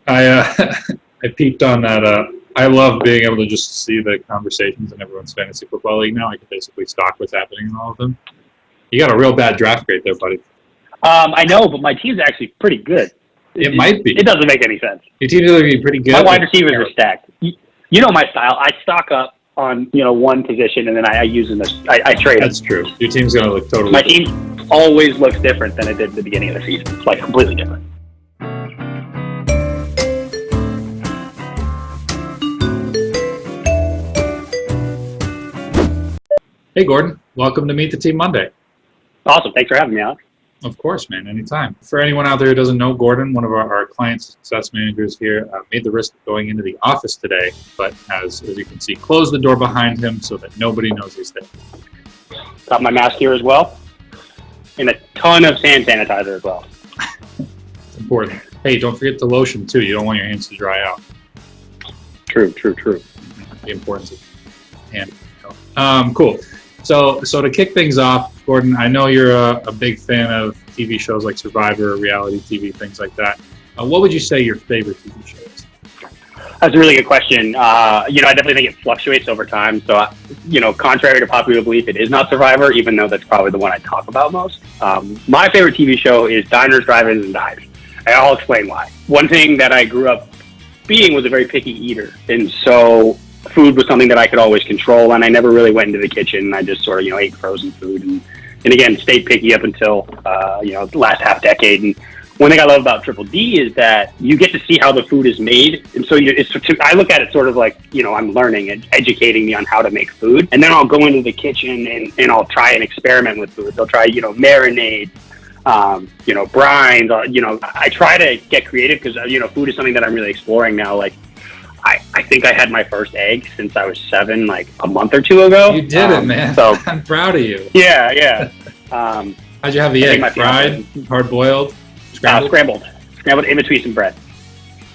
I peeked on that. I love being able to just see the conversations in everyone's fantasy football league now. I can basically stalk what's happening in all of them. You got a real bad draft grade there, buddy. I know, but my team's actually pretty good. It might be. It doesn't make any sense. Your team's going to be pretty good. My wide receivers are stacked. You know my style. I stock up on one position, and then I use them. I trade. That's true. Your team's going to look totally My team always looks different than it did at the beginning of the season. It's like completely different. Hey, Gordon. Welcome to Meet the Team Monday. Awesome. Thanks for having me, Alex. Of course, man. Anytime. For anyone out there who doesn't know, Gordon, one of our client success managers here, made the risk of going into the office today, but as you can see, closed the door behind him so that nobody knows he's there. Got my mask here as well, and a ton of hand sanitizer as well. It's important. Hey, don't forget the lotion, too. You don't want your hands to dry out. True. The importance of hand. Cool. So to kick things off, Gordon, I know you're a big fan of TV shows like Survivor, reality TV, things like that. What would you say your favorite TV show is? That's a really good question. I definitely think it fluctuates over time. So, contrary to popular belief, it is not Survivor, even though that's probably the one I talk about most. My favorite TV show is Diners, Drive-Ins, and Dives. And I'll explain why. One thing that I grew up being was a very picky eater. And so food was something that I could always control, and I never really went into the kitchen. I just sort of, ate frozen food and again, stayed picky up until, the last half decade. And one thing I love about Triple D is that you get to see how the food is made. And so I look at it sort of like, I'm learning and educating me on how to make food. And then I'll go into the kitchen and I'll try and experiment with food. I'll try, marinade, brines. I try to get creative because, food is something that I'm really exploring now. Like, I think I had my first egg since I was 7, like a month or 2 ago. You did it, man. So I'm proud of you. Yeah. How'd you have the egg? Fried, hard-boiled, scrambled in between some bread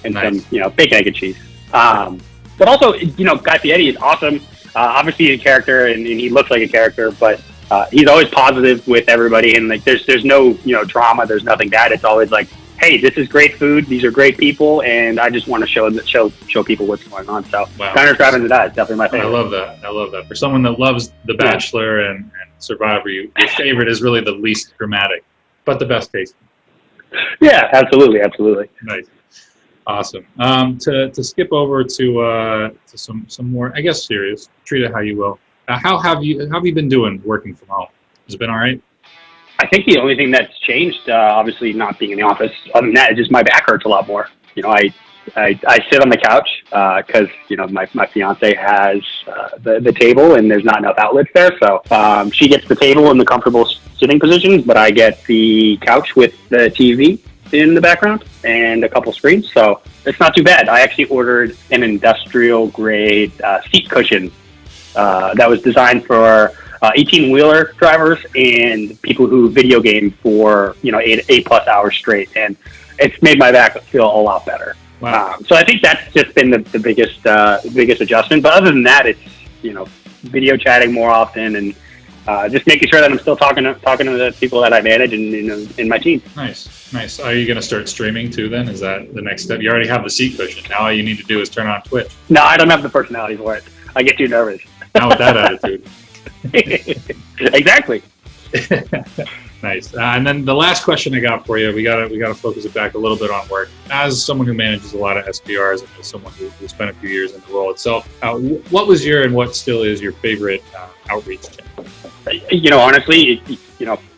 and nice. Some, bacon, egg, and cheese. But also, Guy Fieri is awesome. Obviously, he's a character, and he looks like a character, but he's always positive with everybody, and like there's no drama, there's nothing bad. It's always like, hey, this is great food. These are great people, and I just want to show people what's going on. So, wow. Diners, Drive-Ins, and Dives, definitely my favorite. I love that. For someone that loves The Bachelor and Survivor, your favorite is really the least dramatic, but the best tasting. Yeah, absolutely. Nice, awesome. To skip over to some more, I guess, serious. Treat it how you will. How have you been doing working from home? Has it been all right? I think the only thing that's changed, obviously not being in the office, other than that, is just my back hurts a lot more. I sit on the couch because my fiance has the table and there's not enough outlets there. So she gets the table in the comfortable sitting positions, but I get the couch with the TV in the background and a couple screens. So it's not too bad. I actually ordered an industrial grade seat cushion that was designed for 18-wheeler drivers and people who video game for 8+ hours straight, and it's made my back feel a lot better. Wow. So I think that's just been the biggest adjustment. But other than that, it's video chatting more often and just making sure that I'm still talking to the people that I manage and in my team. Nice. Are you going to start streaming too? Then is that the next step? You already have the seat cushion. Now all you need to do is turn on Twitch. No, I don't have the personality for it. I get too nervous. Not with that attitude. Exactly. Nice. And then the last question I got for you, we gotta focus it back a little bit on work. As someone who manages a lot of SDRs and as someone who spent a few years in the role itself, what was and what still is your favorite outreach channel? Honestly,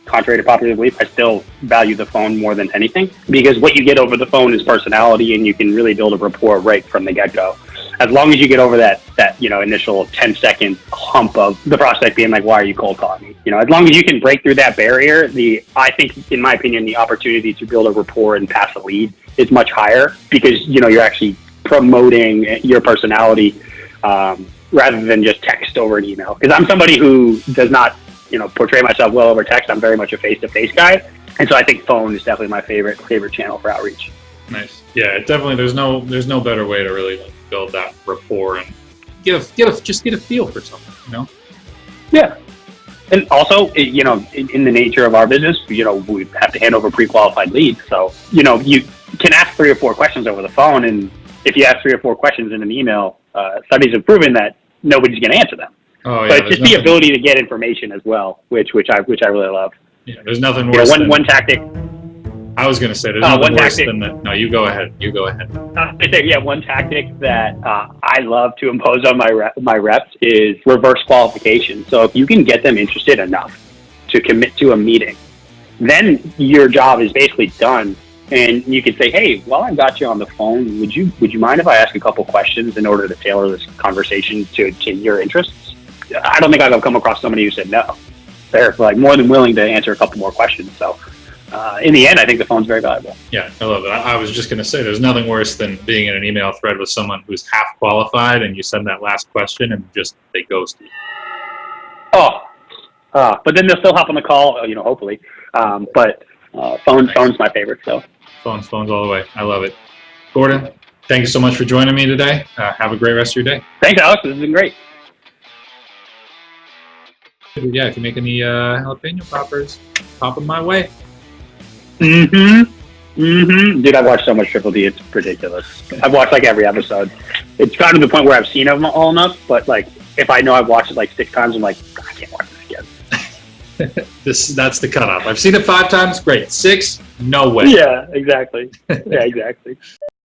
contrary to popular belief, I still value the phone more than anything because what you get over the phone is personality, and you can really build a rapport right from the get-go. As long as you get over that initial 10-second hump of the prospect being like, why are you cold calling me? As long as you can break through that barrier, I think, in my opinion, the opportunity to build a rapport and pass a lead is much higher because, you're actually promoting your personality rather than just text over an email. Because I'm somebody who does not, portray myself well over text. I'm very much a face-to-face guy. And so I think phone is definitely my favorite channel for outreach. Nice. Yeah, definitely. There's no better way to really build that rapport and get a feel for someone, Yeah. And also, in the nature of our business, we have to hand over pre-qualified leads. So, you can ask 3 or 4 questions over the phone, and if you ask 3 or 4 questions in an email, studies have proven that nobody's going to answer them. Oh, yeah. So it's just the ability to get information as well, which I really love. Yeah, there's nothing worse. One tactic. I was going to say there's nothing worse tactic. than that. No, you go ahead. You go ahead. One tactic that I love to impose on my reps is reverse qualification. So if you can get them interested enough to commit to a meeting, then your job is basically done. And you can say, hey, while I've got you on the phone, would you mind if I ask a couple questions in order to tailor this conversation to your interests? I don't think I've come across somebody who said no. They're like more than willing to answer a couple more questions. So in the end, I think the phone's very valuable. Yeah, I love it. I was just going to say there's nothing worse than being in an email thread with someone who's half qualified and you send that last question and just they ghost you. But then they'll still hop on the call, hopefully. But phone's my favorite. So phones all the way. I love it. Gordon, thank you so much for joining me today. Have a great rest of your day. Thanks, Alex. This has been great. Yeah, if you make any jalapeno poppers, pop them my way. Dude, I've watched so much Triple D, it's ridiculous. I've watched like every episode. It's gotten to the point where I've seen them all enough, but like if I know I've watched it like 6 times, I'm like, I can't watch this again. That's the cutoff. I've seen it 5 times, great. 6, no way. Yeah, exactly.